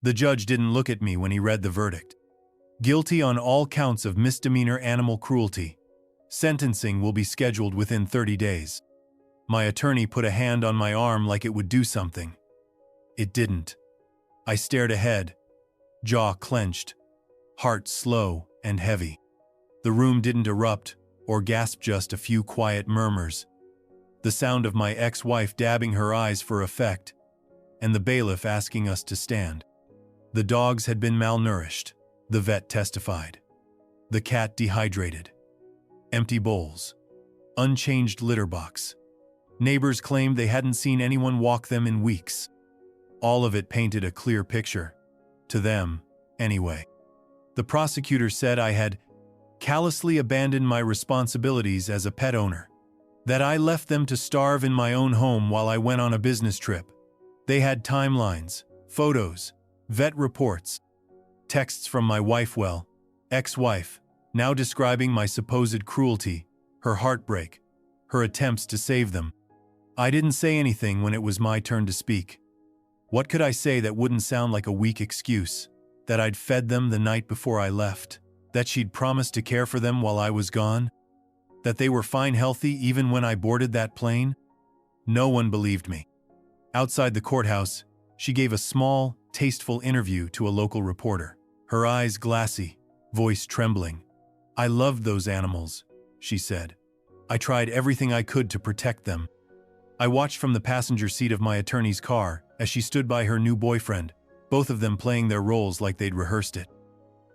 The judge didn't look at me when he read the verdict. Guilty on all counts of misdemeanor animal cruelty. Sentencing will be scheduled within 30 days. My attorney put a hand on my arm like it would do something. It didn't. I stared ahead, jaw clenched, heart slow and heavy. The room didn't erupt or gasp, just a few quiet murmurs. The sound of my ex-wife dabbing her eyes for effect, and the bailiff asking us to stand. The dogs had been malnourished, the vet testified. The cat dehydrated. Empty bowls. Unchanged litter box. Neighbors claimed they hadn't seen anyone walk them in weeks. All of it painted a clear picture. To them, anyway. The prosecutor said I had callously abandoned my responsibilities as a pet owner. That I left them to starve in my own home while I went on a business trip. They had timelines, photos, vet reports, texts from my ex-wife, now describing my supposed cruelty, her heartbreak, her attempts to save them. I didn't say anything when it was my turn to speak. What could I say that wouldn't sound like a weak excuse? That I'd fed them the night before I left? That she'd promised to care for them while I was gone? That they were fine, healthy even when I boarded that plane? No one believed me. Outside the courthouse, she gave a small, tasteful interview to a local reporter. Her eyes glassy, voice trembling. "I loved those animals," she said. "I tried everything I could to protect them." I watched from the passenger seat of my attorney's car as she stood by her new boyfriend, both of them playing their roles like they'd rehearsed it.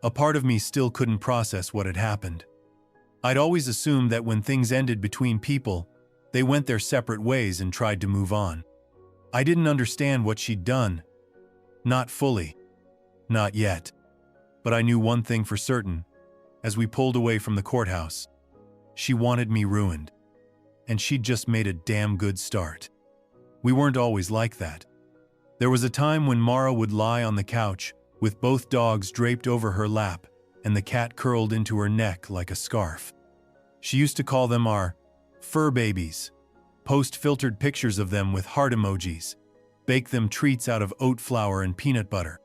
A part of me still couldn't process what had happened. I'd always assumed that when things ended between people, they went their separate ways and tried to move on. I didn't understand what she'd done. Not fully. Not yet. But I knew one thing for certain. As we pulled away from the courthouse, she wanted me ruined. And she'd just made a damn good start. We weren't always like that. There was a time when Mara would lie on the couch, with both dogs draped over her lap, and the cat curled into her neck like a scarf. She used to call them our fur babies, post filtered pictures of them with heart emojis, bake them treats out of oat flour and peanut butter.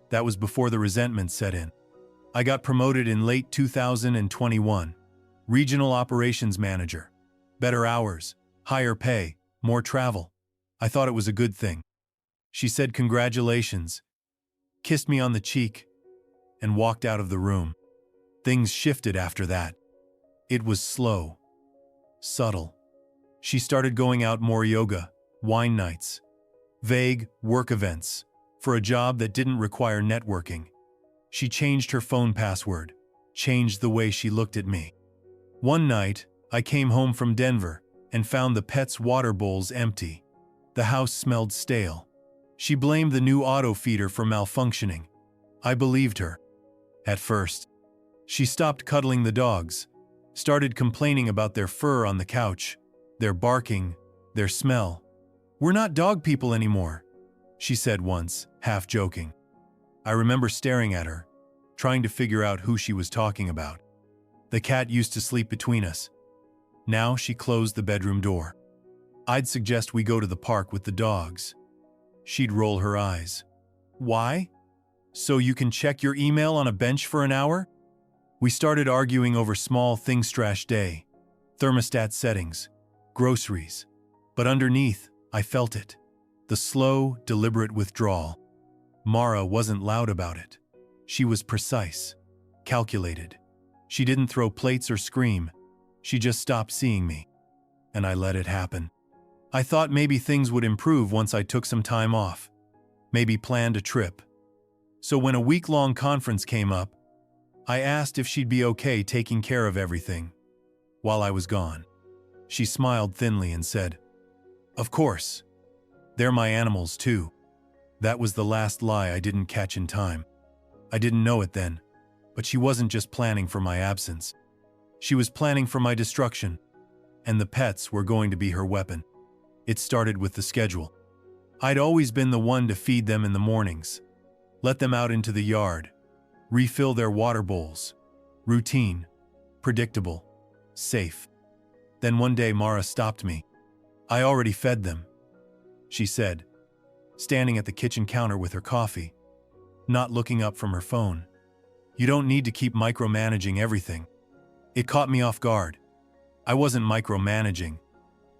That was before the resentment set in. I got promoted in late 2021, regional operations manager. Better hours, higher pay, more travel. I thought it was a good thing. She said congratulations, kissed me on the cheek, and walked out of the room. Things shifted after that. It was slow, subtle. She started going out more, yoga, wine nights, vague work events, for a job that didn't require networking. She changed her phone password, changed the way she looked at me. One night, I came home from Denver and found the pets' water bowls empty. The house smelled stale. She blamed the new auto feeder for malfunctioning. I believed her. At first. She stopped cuddling the dogs, started complaining about their fur on the couch, their barking, their smell. "We're not dog people anymore," she said once, half joking. I remember staring at her, trying to figure out who she was talking about. The cat used to sleep between us. Now she closed the bedroom door. I'd suggest we go to the park with the dogs. She'd roll her eyes. "Why? So you can check your email on a bench for an hour?" We started arguing over small things, trash day, thermostat settings, groceries. But underneath, I felt it. The slow, deliberate withdrawal. Mara wasn't loud about it. She was precise, calculated. She didn't throw plates or scream. She just stopped seeing me. And I let it happen. I thought maybe things would improve once I took some time off. Maybe planned a trip. So when a week-long conference came up, I asked if she'd be okay taking care of everything while I was gone. She smiled thinly and said, "Of course. They're my animals too." That was the last lie I didn't catch in time. I didn't know it then, but she wasn't just planning for my absence. She was planning for my destruction, and the pets were going to be her weapon. It started with the schedule. I'd always been the one to feed them in the mornings, let them out into the yard, refill their water bowls. Routine, predictable, safe. Then one day Mara stopped me. "I already fed them," she said, standing at the kitchen counter with her coffee. not looking up from her phone. You don't need to keep micromanaging everything. It caught me off guard. I wasn't micromanaging.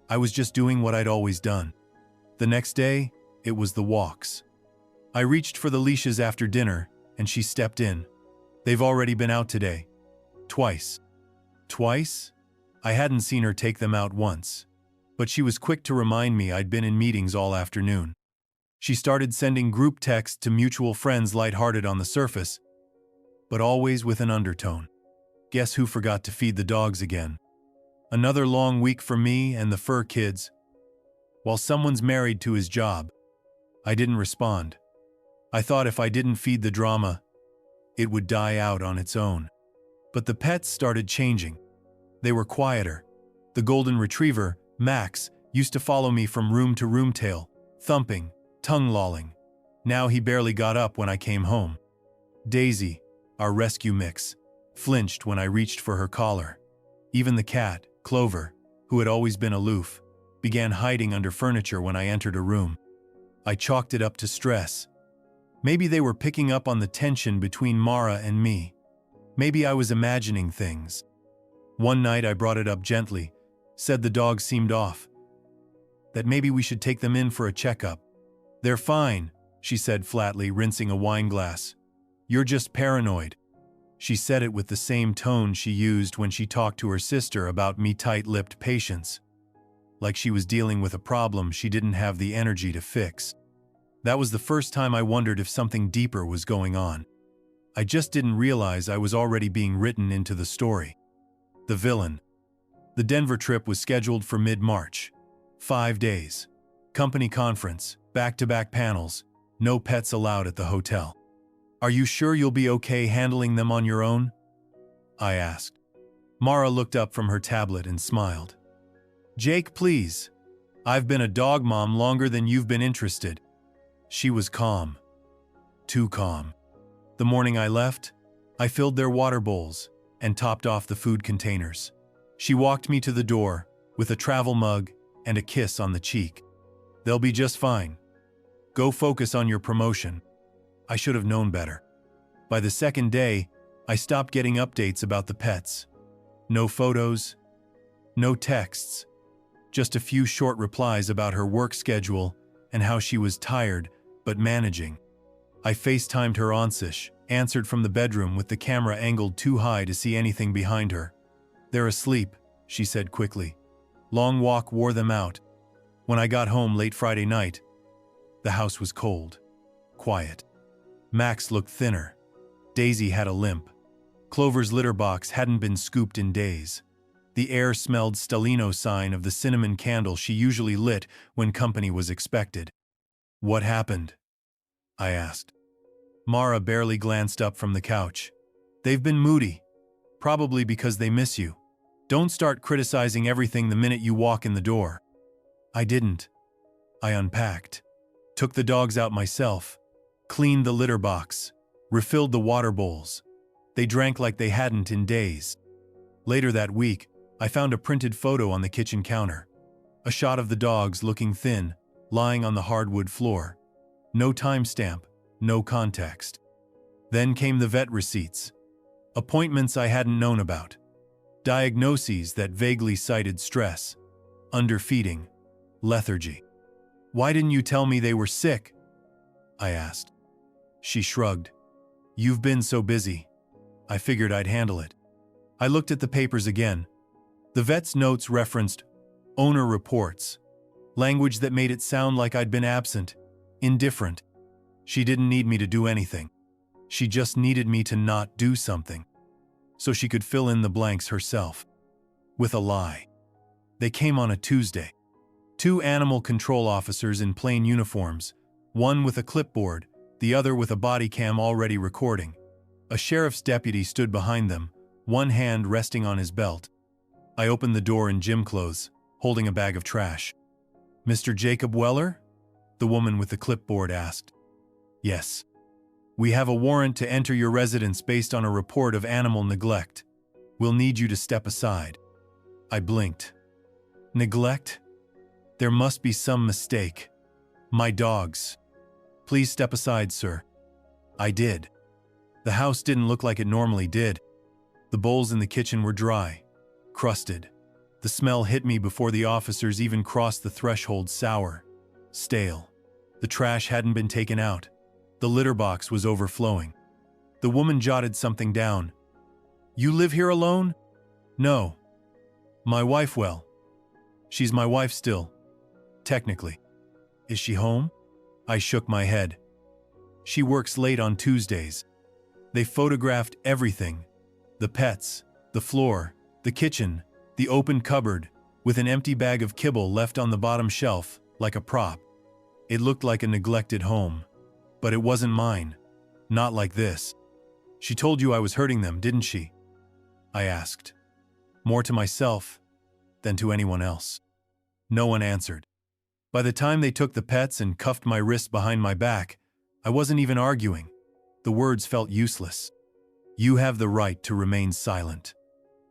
I was just doing what I'd always done. The next day, it was the walks. I reached for the leashes after dinner, and she stepped in. They've already been out today. Twice. Twice? I hadn't seen her take them out once. But she was quick to remind me I'd been in meetings all afternoon. She started sending group texts to mutual friends lighthearted on the surface, but always with an undertone. Guess who forgot to feed the dogs again? Another long week for me and the fur kids. While someone's married to his job. I didn't respond. I thought if I didn't feed the drama, it would die out on its own. But the pets started changing. They were quieter. The golden retriever, Max, used to follow me from room to room, tail thumping, tongue lolling. Now he barely got up when I came home. Daisy, our rescue mix, flinched when I reached for her collar. Even the cat, Clover, who had always been aloof, began hiding under furniture when I entered a room. I chalked it up to stress. Maybe they were picking up on the tension between Mara and me. Maybe I was imagining things. One night I brought it up gently, said the dogs seemed off, that maybe we should take them in for a checkup. They're fine, she said flatly, rinsing a wine glass. You're just paranoid. She said it with the same tone she used when she talked to her sister about me tight-lipped patients. Like she was dealing with a problem she didn't have the energy to fix. That was the first time I wondered if something deeper was going on. I just didn't realize I was already being written into the story. The villain. The Denver trip was scheduled for mid-March. 5 days. Company conference, back-to-back panels, no pets allowed at the hotel. Are you sure you'll be okay handling them on your own? I asked. Mara looked up from her tablet and smiled. Jake, please. I've been a dog mom longer than you've been interested. She was calm. Too calm. The morning I left, I filled their water bowls and topped off the food containers. She walked me to the door with a travel mug and a kiss on the cheek. They'll be just fine. Go focus on your promotion. I should have known better. By the second day, I stopped getting updates about the pets. No photos, no texts, just a few short replies about her work schedule and how she was tired but managing. I FaceTimed her Onsish, answered from the bedroom with the camera angled too high to see anything behind her. They're asleep, she said quickly. Long walk wore them out. When I got home late Friday night, the house was cold, quiet. Max looked thinner. Daisy had a limp. Clover's litter box hadn't been scooped in days. The air smelled Stellino, sign of the cinnamon candle she usually lit when company was expected. What happened? I asked. Mara barely glanced up from the couch. They've been moody. Probably because they miss you. Don't start criticizing everything the minute you walk in the door. I didn't. I unpacked. Took the dogs out myself. Cleaned the litter box. Refilled the water bowls. They drank like they hadn't in days. Later that week, I found a printed photo on the kitchen counter. A shot of the dogs looking thin, lying on the hardwood floor. No timestamp, no context. Then came the vet receipts. Appointments I hadn't known about. Diagnoses that vaguely cited stress, underfeeding, lethargy. Why didn't you tell me they were sick? I asked. She shrugged. You've been so busy. I figured I'd handle it. I looked at the papers again. The vet's notes referenced owner reports, language that made it sound like I'd been absent, indifferent. She didn't need me to do anything. She just needed me to not do something, so she could fill in the blanks herself. With a lie. They came on a Tuesday. 2 animal control officers in plain uniforms, one with a clipboard, the other with a body cam already recording. A sheriff's deputy stood behind them, one hand resting on his belt. I opened the door in gym clothes, holding a bag of trash. Mr. Jacob Weller? The woman with the clipboard asked. Yes. We have a warrant to enter your residence based on a report of animal neglect. We'll need you to step aside. I blinked. Neglect? There must be some mistake. My dogs. Please step aside, sir. I did. The house didn't look like it normally did. The bowls in the kitchen were dry, crusted. The smell hit me before the officers even crossed the threshold, sour, stale. The trash hadn't been taken out. The litter box was overflowing. The woman jotted something down. "You live here alone?" "No. My wife, well, she's my wife still. Technically." "Is she home?" I shook my head. "She works late on Tuesdays." They photographed everything. The pets, the floor, the kitchen, the open cupboard, with an empty bag of kibble left on the bottom shelf, like a prop. It looked like a neglected home. But it wasn't mine. Not like this. "She told you I was hurting them, didn't she?" I asked. More to myself than to anyone else. No one answered. By the time they took the pets and cuffed my wrists behind my back, I wasn't even arguing. The words felt useless. "You have the right to remain silent,"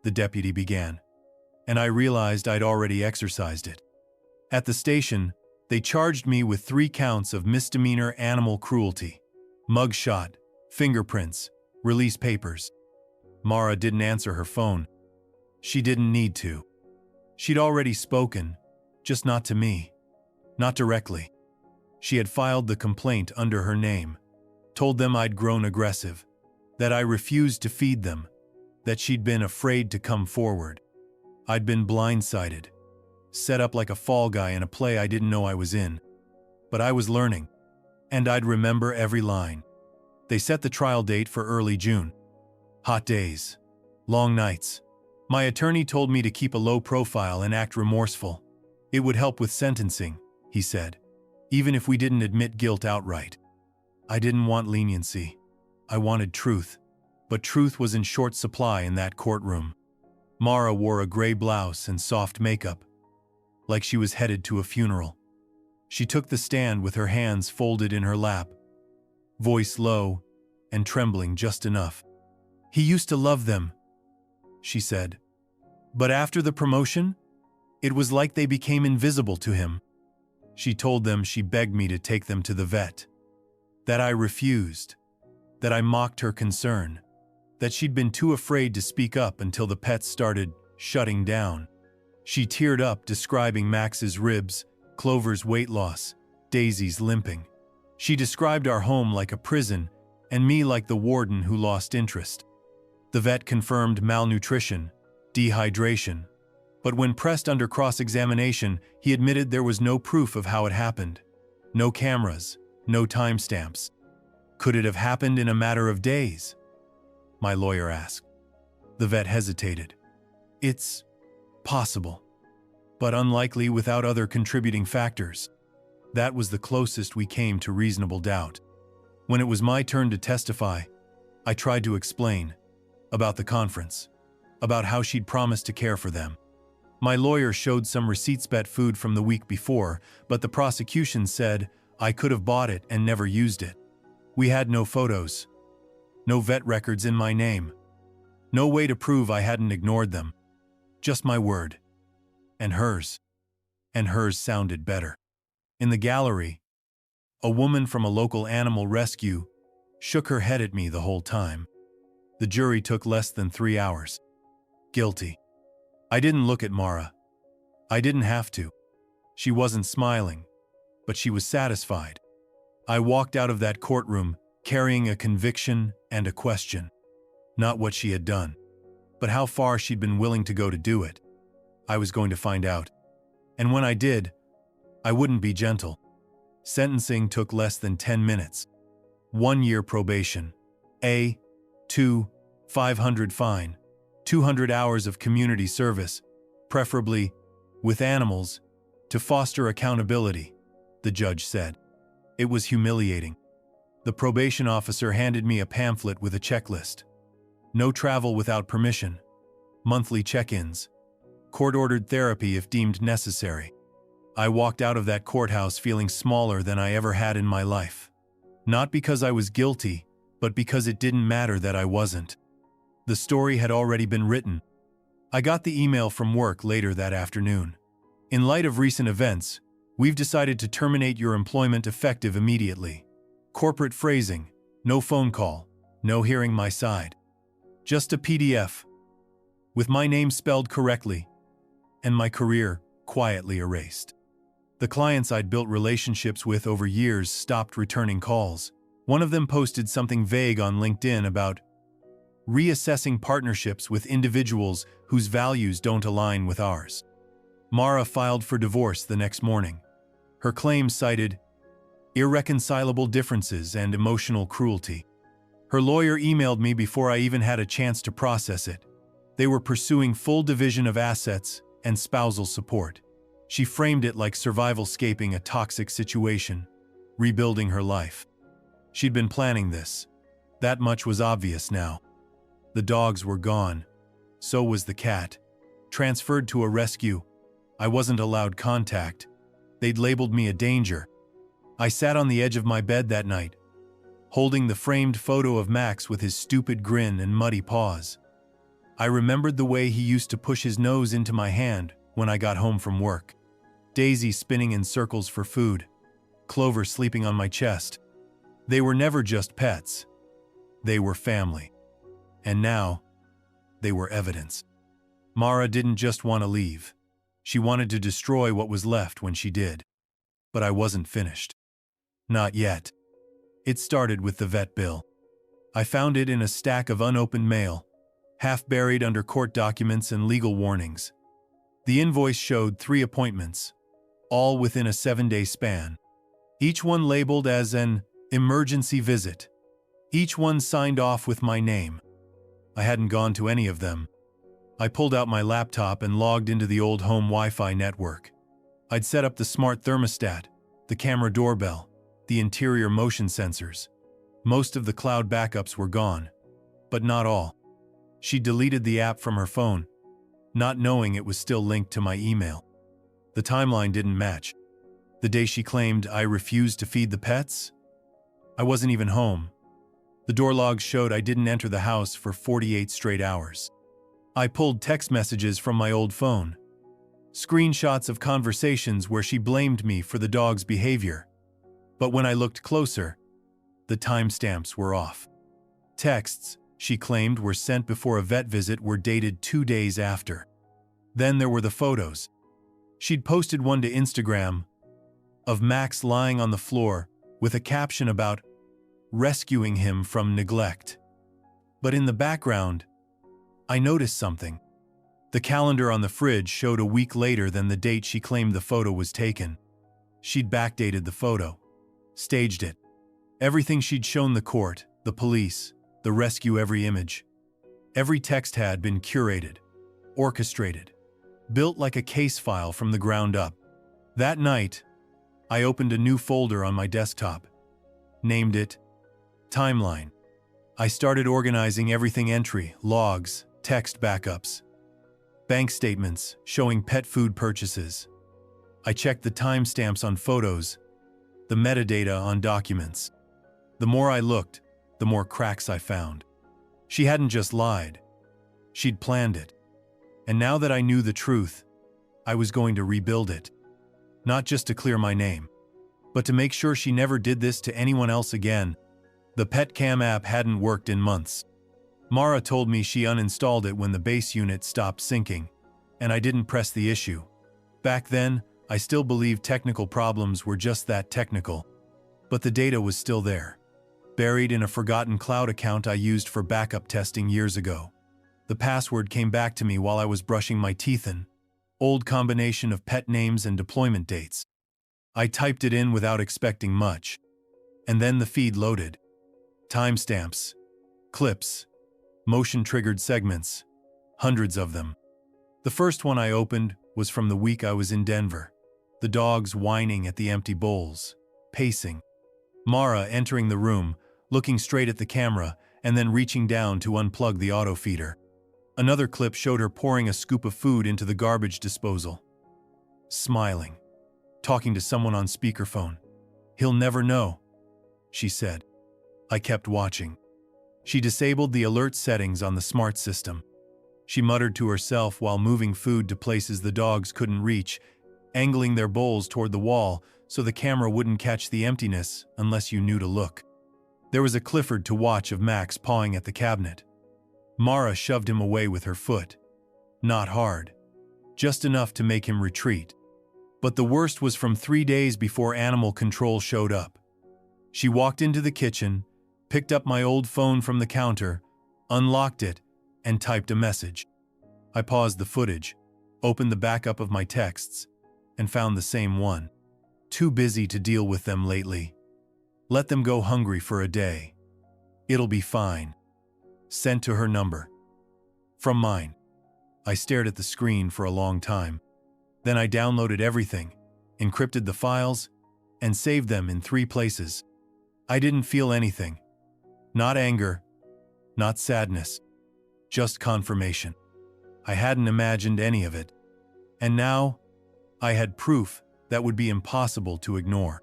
the deputy began. And I realized I'd already exercised it. At the station, they charged me with 3 counts of misdemeanor animal cruelty. Mugshot, fingerprints, release papers. Mara didn't answer her phone. She didn't need to. She'd already spoken, just not to me. Not directly. She had filed the complaint under her name, told them I'd grown aggressive, that I refused to feed them, that she'd been afraid to come forward. I'd been blindsided, set up like a fall guy in a play I didn't know I was in. But I was learning, and I'd remember every line. They set the trial date for early June. Hot days. Long nights. My attorney told me to keep a low profile and act remorseful. It would help with sentencing, he said, even if we didn't admit guilt outright. I didn't want leniency. I wanted truth. But truth was in short supply in that courtroom. Mara wore a gray blouse and soft makeup, like she was headed to a funeral. She took the stand with her hands folded in her lap, voice low and trembling just enough. "He used to love them," she said. "But after the promotion, it was like they became invisible to him." She told them she begged me to take them to the vet. That I refused. That I mocked her concern. That she'd been too afraid to speak up until the pets started shutting down. She teared up describing Max's ribs, Clover's weight loss, Daisy's limping. She described our home like a prison and me like the warden who lost interest. The vet confirmed malnutrition, dehydration. But when pressed under cross-examination, he admitted there was no proof of how it happened. No cameras, no timestamps. Could it have happened in a matter of days? My lawyer asked. The vet hesitated. It's possible, but unlikely without other contributing factors. That was the closest we came to reasonable doubt. When it was my turn to testify, I tried to explain about the conference, about how she'd promised to care for them. My lawyer showed some receipts bet food from the week before, but the prosecution said I could have bought it and never used it. We had no photos, no vet records in my name, no way to prove I hadn't ignored them. Just my word. And hers. And hers sounded better. In the gallery, a woman from a local animal rescue shook her head at me the whole time. The jury took less than 3 hours. Guilty. I didn't look at Mara. I didn't have to. She wasn't smiling, but she was satisfied. I walked out of that courtroom carrying a conviction and a question. Not what she had done, but how far she'd been willing to go to do it. I was going to find out. And when I did, I wouldn't be gentle. Sentencing took less than 10 minutes. 1 year probation. 500 fine. 200 hours of community service, preferably with animals, to foster accountability, the judge said. It was humiliating. The probation officer handed me a pamphlet with a checklist. No travel without permission. Monthly check-ins. Court-ordered therapy if deemed necessary. I walked out of that courthouse feeling smaller than I ever had in my life. Not because I was guilty, but because it didn't matter that I wasn't. The story had already been written. I got the email from work later that afternoon. In light of recent events, we've decided to terminate your employment effective immediately. Corporate phrasing, No phone call, no hearing my side. Just a PDF, with my name spelled correctly, and my career quietly erased. The clients I'd built relationships with over years stopped returning calls. One of them posted something vague on LinkedIn about reassessing partnerships with individuals whose values don't align with ours. Mara filed for divorce the next morning. Her claims cited irreconcilable differences and emotional cruelty. Her lawyer emailed me before I even had a chance to process it. They were pursuing full division of assets and spousal support. She framed it like survival-scaping a toxic situation, rebuilding her life. She'd been planning this. That much was obvious now. The dogs were gone. So was the cat. Transferred to a rescue. I wasn't allowed contact. They'd labeled me a danger. I sat on the edge of my bed that night, holding the framed photo of Max with his stupid grin and muddy paws. I remembered the way he used to push his nose into my hand when I got home from work. Daisy spinning in circles for food. Clover sleeping on my chest. They were never just pets. They were family. And now, they were evidence. Mara didn't just want to leave. She wanted to destroy what was left when she did. But I wasn't finished. Not yet. It started with the vet bill. I found it in a stack of unopened mail, half buried under court documents and legal warnings. The invoice showed 3 appointments, all within a 7-day span. Each one labeled as an emergency visit. Each one signed off with my name. I hadn't gone to any of them. I pulled out my laptop and logged into the old home Wi-Fi network. I'd set up the smart thermostat, the camera doorbell, the interior motion sensors. Most of the cloud backups were gone, but not all. She deleted the app from her phone, not knowing it was still linked to my email. The timeline didn't match. The day she claimed I refused to feed the pets? I wasn't even home. The door logs showed I didn't enter the house for 48 straight hours. I pulled text messages from my old phone. Screenshots of conversations where she blamed me for the dog's behavior. But when I looked closer, the timestamps were off. Texts she claimed were sent before a vet visit were dated 2 days after. Then there were the photos. She'd posted one to Instagram of Max lying on the floor with a caption about rescuing him from neglect. But in the background, I noticed something. The calendar on the fridge showed a week later than the date she claimed the photo was taken. She'd backdated the photo, staged it. Everything she'd shown the court, the police, the rescue, every image. Every text had been curated, orchestrated, built like a case file from the ground up. That night, I opened a new folder on my desktop, named it Timeline. I started organizing everything: entry, logs, text backups, bank statements showing pet food purchases. I checked the timestamps on photos, the metadata on documents. The more I looked, the more cracks I found. She hadn't just lied. She'd planned it. And now that I knew the truth, I was going to rebuild it. Not just to clear my name, but to make sure she never did this to anyone else again. The PetCam app hadn't worked in months. Mara told me she uninstalled it when the base unit stopped syncing, and I didn't press the issue. Back then, I still believed technical problems were just that, technical. But the data was still there, buried in a forgotten cloud account I used for backup testing years ago. The password came back to me while I was brushing my teeth, an old combination of pet names and deployment dates. I typed it in without expecting much. And then the feed loaded. Timestamps, clips, motion-triggered segments, hundreds of them. The first one I opened was from the week I was in Denver. The dogs whining at the empty bowls, pacing. Mara entering the room, looking straight at the camera, and then reaching down to unplug the auto feeder. Another clip showed her pouring a scoop of food into the garbage disposal. Smiling, talking to someone on speakerphone. "He'll never know," she said. I kept watching. She disabled the alert settings on the smart system. She muttered to herself while moving food to places the dogs couldn't reach, angling their bowls toward the wall so the camera wouldn't catch the emptiness unless you knew to look. There was a Clifford to watch of Max pawing at the cabinet. Mara shoved him away with her foot. Not hard. Just enough to make him retreat. But the worst was from 3 days before animal control showed up. She walked into the kitchen, picked up my old phone from the counter, unlocked it, and typed a message. I paused the footage, opened the backup of my texts, and found the same one. Too busy to deal with them lately. Let them go hungry for a day. It'll be fine. Sent to her number. From mine. I stared at the screen for a long time. Then I downloaded everything, encrypted the files, and saved them in 3 places. I didn't feel anything. Not anger, not sadness, just confirmation. I hadn't imagined any of it. And now, I had proof that would be impossible to ignore.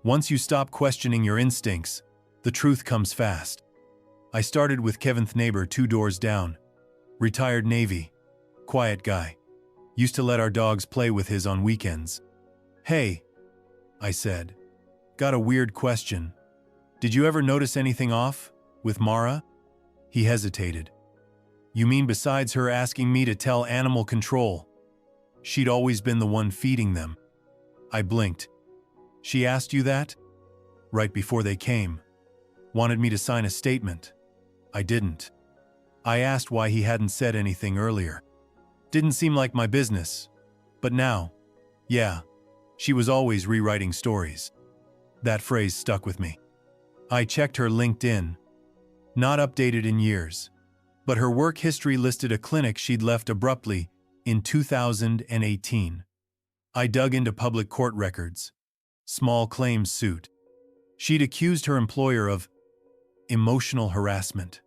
Once you stop questioning your instincts, the truth comes fast. I started with Kevin's neighbor 2 doors down. Retired Navy. Quiet guy. Used to let our dogs play with his on weekends. "Hey," I said. "Got a weird question. Did you ever notice anything off with Mara?" He hesitated. "You mean besides her asking me to tell animal control? She'd always been the one feeding them." I blinked. "She asked you that?" "Right before they came. Wanted me to sign a statement. I didn't. I asked why he hadn't said anything earlier. Didn't seem like my business. But now, yeah, she was always rewriting stories." That phrase stuck with me. I checked her LinkedIn. Not updated in years. But her work history listed a clinic she'd left abruptly in 2018. I dug into public court records. Small claims suit. She'd accused her employer of emotional harassment.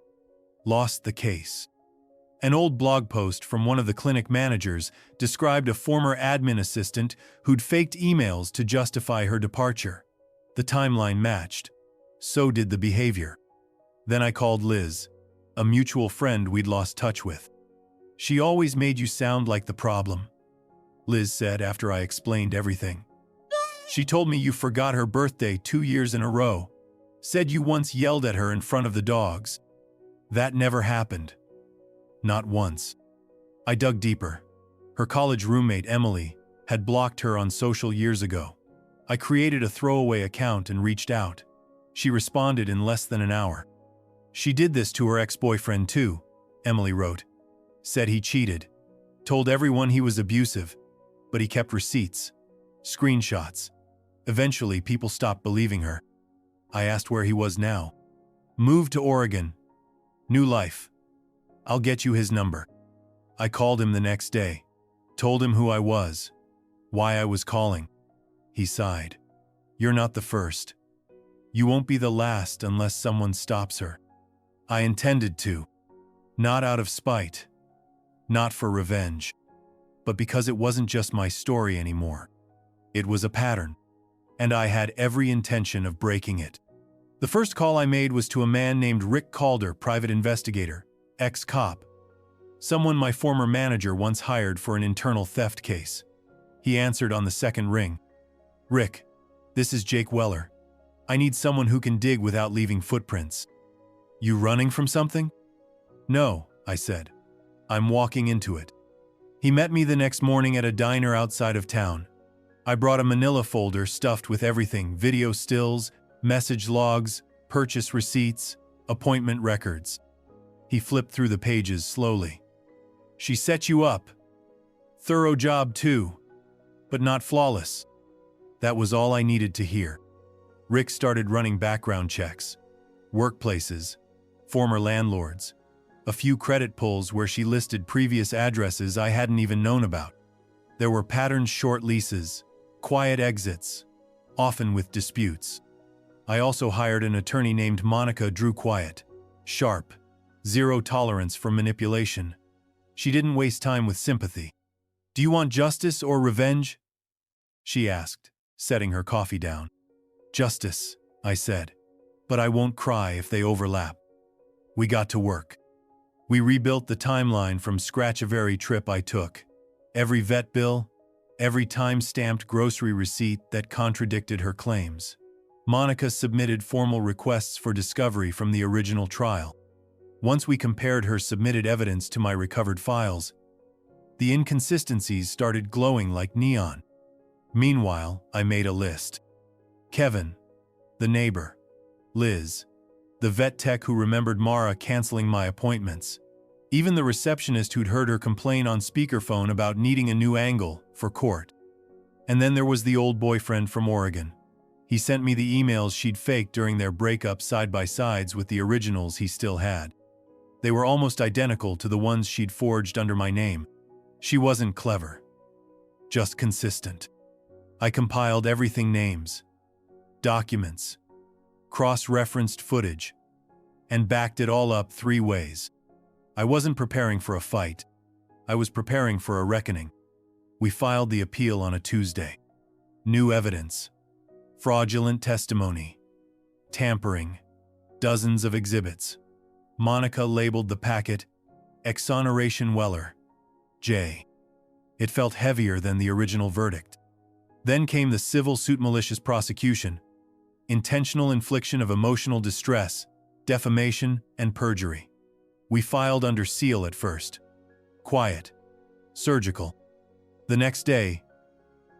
Lost the case. An old blog post from one of the clinic managers described a former admin assistant who'd faked emails to justify her departure. The timeline matched. So did the behavior. Then I called Liz, a mutual friend we'd lost touch with. "She always made you sound like the problem," Liz said after I explained everything. "She told me you forgot her birthday 2 years in a row. Said you once yelled at her in front of the dogs. That never happened. Not once." I dug deeper. Her college roommate, Emily, had blocked her on social years ago. I created a throwaway account and reached out. She responded in less than an hour. "She did this to her ex-boyfriend too," Emily wrote. "Said he cheated. Told everyone he was abusive, but he kept receipts, screenshots. Eventually, people stopped believing her." I asked where he was now. "Moved to Oregon. New life. I'll get you his number." I called him the next day. Told him who I was. Why I was calling. He sighed. "You're not the first. You won't be the last unless someone stops her." I intended to. Not out of spite. Not for revenge. But because it wasn't just my story anymore. It was a pattern. And I had every intention of breaking it. The first call I made was to a man named Rick Calder, private investigator, ex-cop. Someone my former manager once hired for an internal theft case. He answered on the second ring. "Rick, this is Jake Weller. I need someone who can dig without leaving footprints." "You running from something?" "No," I said. "I'm walking into it." He met me the next morning at a diner outside of town. I brought a manila folder stuffed with everything: video stills, message logs, purchase receipts, appointment records. He flipped through the pages slowly. "She set you up. Thorough job too, but not flawless." That was all I needed to hear. Rick started running background checks. Workplaces, former landlords, a few credit pulls where she listed previous addresses I hadn't even known about. There were patterned short leases, quiet exits, often with disputes. I also hired an attorney named Monica Drew. Quiet, sharp, zero tolerance for manipulation. She didn't waste time with sympathy. "Do you want justice or revenge?" she asked, setting her coffee down. "Justice," I said, "but I won't cry if they overlap." We got to work. We rebuilt the timeline from scratch. Every trip I took, every vet bill, every time-stamped grocery receipt that contradicted her claims. Monica submitted formal requests for discovery from the original trial. Once we compared her submitted evidence to my recovered files, the inconsistencies started glowing like neon. Meanwhile, I made a list. Kevin, the neighbor. Liz, the vet tech who remembered Mara canceling my appointments. Even the receptionist who'd heard her complain on speakerphone about needing a new angle for court. And then there was the old boyfriend from Oregon. He sent me the emails she'd faked during their breakup side by sides with the originals he still had. They were almost identical to the ones she'd forged under my name. She wasn't clever, just consistent. I compiled everything: names, documents, cross-referenced footage, and backed it all up 3 ways. I wasn't preparing for a fight. I was preparing for a reckoning. We filed the appeal on a Tuesday. New evidence, fraudulent testimony, tampering, dozens of exhibits. Monica labeled the packet Exoneration Weller, J. It felt heavier than the original verdict. Then came the civil suit: malicious prosecution, intentional infliction of emotional distress, defamation, and perjury. We filed under seal at first. Quiet. Surgical. The next day,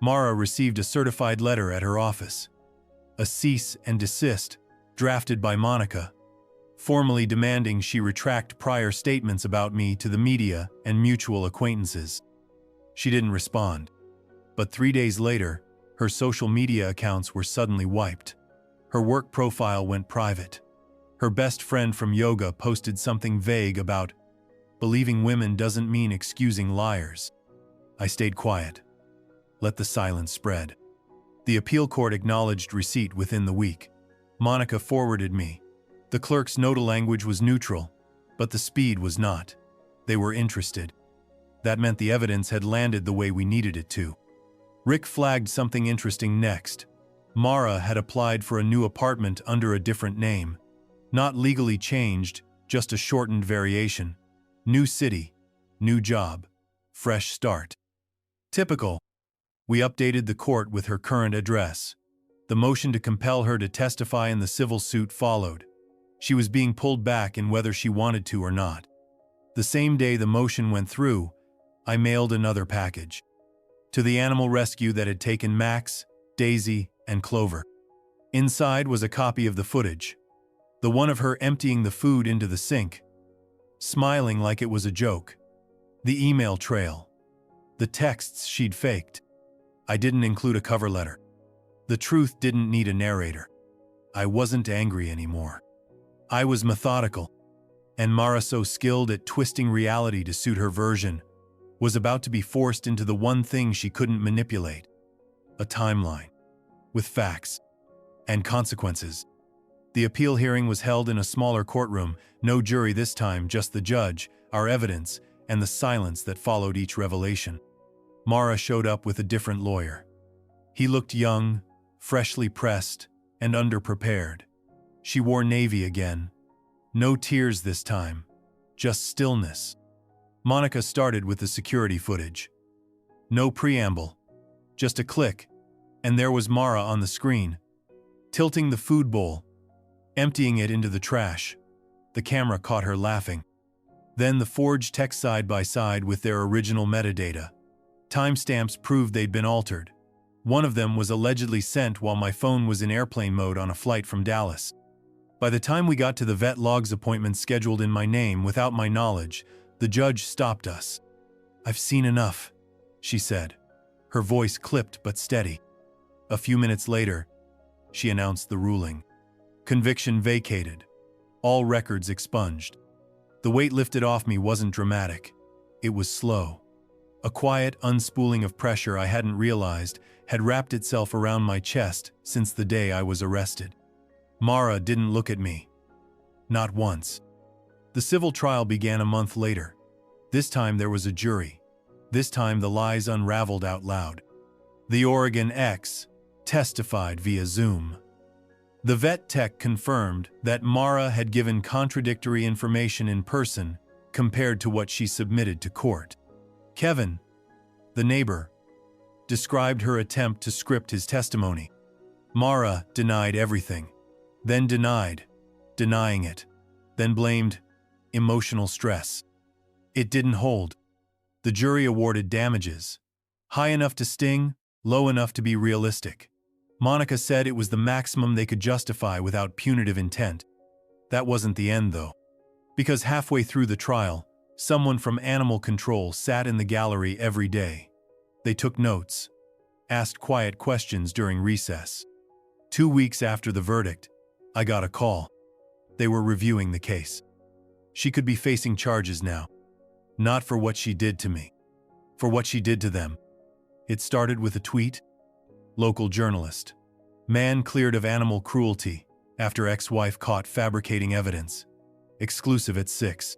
Mara received a certified letter at her office. A cease and desist, drafted by Monica, formally demanding she retract prior statements about me to the media and mutual acquaintances. She didn't respond. But 3 days later, her social media accounts were suddenly wiped. Her work profile went private. Her best friend from yoga posted something vague about believing women doesn't mean excusing liars. I stayed quiet. Let the silence spread. The appeal court acknowledged receipt within the week. Monica forwarded me. The clerk's nota language was neutral, but the speed was not. They were interested. That meant the evidence had landed the way we needed it to. Rick flagged something interesting next. Mara had applied for a new apartment under a different name. Not legally changed, just a shortened variation. New city, new job, fresh start. Typical. We updated the court with her current address. The motion to compel her to testify in the civil suit followed. She was being pulled back in whether she wanted to or not. The same day the motion went through, I mailed another package. To the animal rescue that had taken Max, Daisy, and Clover. Inside was a copy of the footage. The one of her emptying the food into the sink, smiling like it was a joke. The email trail. The texts she'd faked. I didn't include a cover letter. The truth didn't need a narrator. I wasn't angry anymore. I was methodical. And Mara, so skilled at twisting reality to suit her version, was about to be forced into the one thing she couldn't manipulate. A timeline. With facts. And consequences. The appeal hearing was held in a smaller courtroom, no jury this time, just the judge, our evidence, and the silence that followed each revelation. Mara showed up with a different lawyer. He looked young, freshly pressed, and underprepared. She wore navy again. No tears this time, just stillness. Monica started with the security footage. No preamble, just a click, and there was Mara on the screen, tilting the food bowl, emptying it into the trash. The camera caught her laughing. Then the forged text side by side with their original metadata. Timestamps proved they'd been altered. One of them was allegedly sent while my phone was in airplane mode on a flight from Dallas. By the time we got to the vet logs appointment scheduled in my name without my knowledge, the judge stopped us. "I've seen enough," she said, her voice clipped but steady. A few minutes later, she announced the ruling. Conviction vacated. All records expunged. The weight lifted off me wasn't dramatic. It was slow. A quiet unspooling of pressure I hadn't realized had wrapped itself around my chest since the day I was arrested. Mara didn't look at me. Not once. The civil trial began a month later. This time there was a jury. This time the lies unraveled out loud. The Oregon ex testified via Zoom. The vet tech confirmed that Mara had given contradictory information in person compared to what she submitted to court. Kevin, the neighbor, described her attempt to script his testimony. Mara denied everything, then denied, denying it, then blamed emotional stress. It didn't hold. The jury awarded damages, high enough to sting, low enough to be realistic. Monica said it was the maximum they could justify without punitive intent. That wasn't the end, though. Because halfway through the trial, someone from animal control sat in the gallery every day. They took notes, asked quiet questions during recess. 2 weeks after the verdict, I got a call. They were reviewing the case. She could be facing charges now. Not for what she did to me, for what she did to them. It started with a tweet. Local journalist. Man cleared of animal cruelty after ex-wife caught fabricating evidence. Exclusive at 6.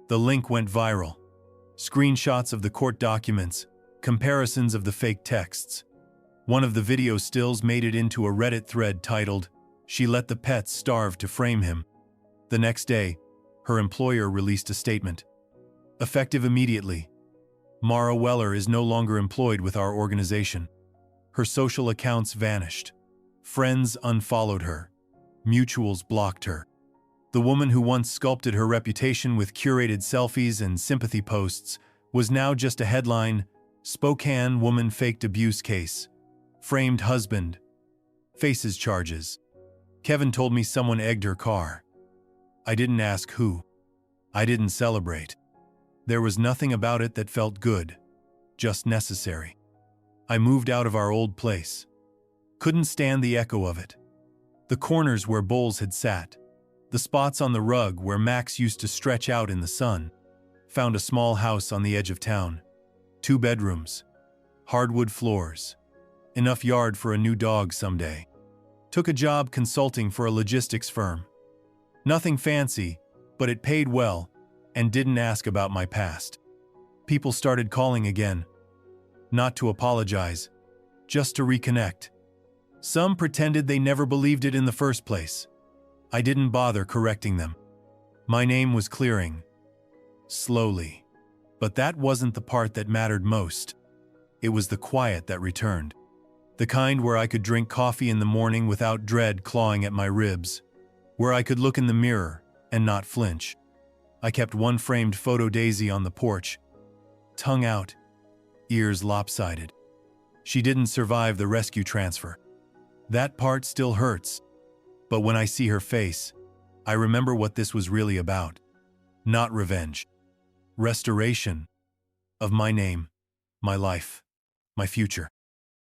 The link went viral. Screenshots of the court documents, comparisons of the fake texts. One of the video stills made it into a Reddit thread titled, "She let the pets starve to frame him." The next day, her employer released a statement. Effective immediately. Mara Weller is no longer employed with our organization. Her social accounts vanished. Friends unfollowed her. Mutuals blocked her. The woman who once sculpted her reputation with curated selfies and sympathy posts was now just a headline: Spokane woman faked abuse case. Framed husband. Faces charges. Kevin told me someone egged her car. I didn't ask who. I didn't celebrate. There was nothing about it that felt good, just necessary. I moved out of our old place. Couldn't stand the echo of it. The corners where Bowles had sat. The spots on the rug where Max used to stretch out in the sun. Found a small house on the edge of town. 2 bedrooms. Hardwood floors. Enough yard for a new dog someday. Took a job consulting for a logistics firm. Nothing fancy, but it paid well, and didn't ask about my past. People started calling again. Not to apologize, just to reconnect. Some pretended they never believed it in the first place. I didn't bother correcting them. My name was clearing. Slowly. But that wasn't the part that mattered most. It was the quiet that returned. The kind where I could drink coffee in the morning without dread clawing at my ribs. Where I could look in the mirror and not flinch. I kept one framed photo Daisy on the porch. Tongue out. Ears lopsided. She didn't survive the rescue transfer. That part still hurts. But when I see her face, I remember what this was really about. Not revenge. Restoration. Of my name, my life, my future.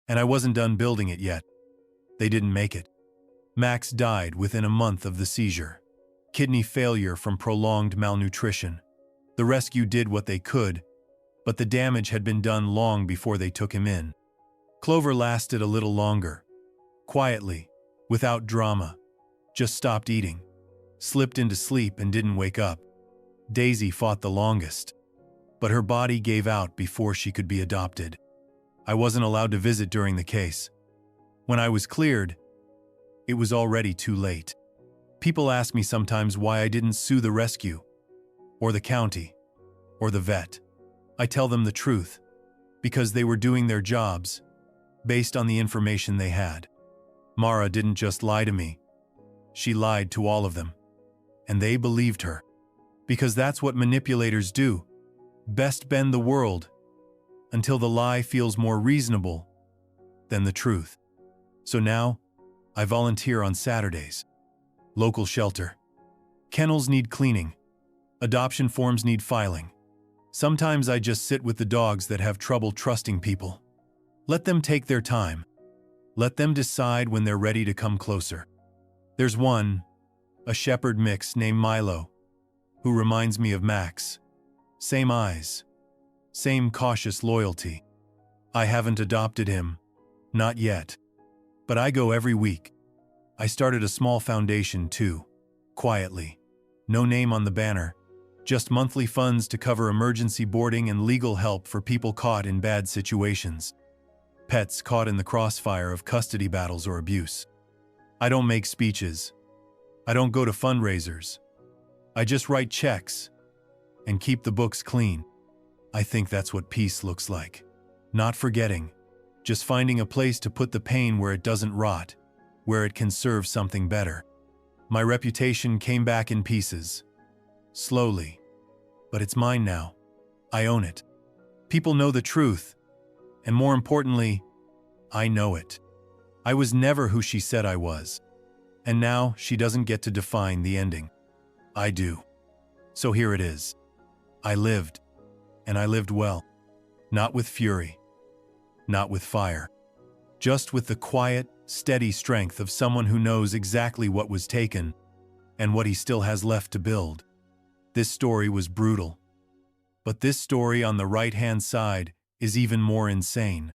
And I wasn't done building it yet. They didn't make it. Max died within a month of the seizure. Kidney failure from prolonged malnutrition. The rescue did what they could, but the damage had been done long before they took him in. Clover lasted a little longer. Quietly, without drama. Just stopped eating. Slipped into sleep and didn't wake up. Daisy fought the longest. But her body gave out before she could be adopted. I wasn't allowed to visit during the case. When I was cleared, it was already too late. People ask me sometimes why I didn't sue the rescue, or the county, or the vet. I tell them the truth, because they were doing their jobs, based on the information they had. Mara didn't just lie to me. She lied to all of them. And they believed her. Because that's what manipulators do. Best bend the world, until the lie feels more reasonable than the truth. So now, I volunteer on Saturdays. Local shelter. Kennels need cleaning. Adoption forms need filing. Sometimes I just sit with the dogs that have trouble trusting people. Let them take their time. Let them decide when they're ready to come closer. There's one, a shepherd mix named Milo, who reminds me of Max. Same eyes. Same cautious loyalty. I haven't adopted him. Not yet. But I go every week. I started a small foundation too. Quietly. No name on the banner. Just monthly funds to cover emergency boarding and legal help for people caught in bad situations. Pets caught in the crossfire of custody battles or abuse. I don't make speeches. I don't go to fundraisers. I just write checks and keep the books clean. I think that's what peace looks like. Not forgetting, just finding a place to put the pain where it doesn't rot. where it can serve something better. My reputation came back in pieces. Slowly. But it's mine now. I own it. People know the truth. And more importantly, I know it. I was never who she said I was. And now she doesn't get to define the ending. I do. So here it is. I lived. And I lived well. Not with fury. Not with fire. Just with the quiet, steady strength of someone who knows exactly what was taken and what he still has left to build. This story was brutal. But this story on the right-hand side is even more insane.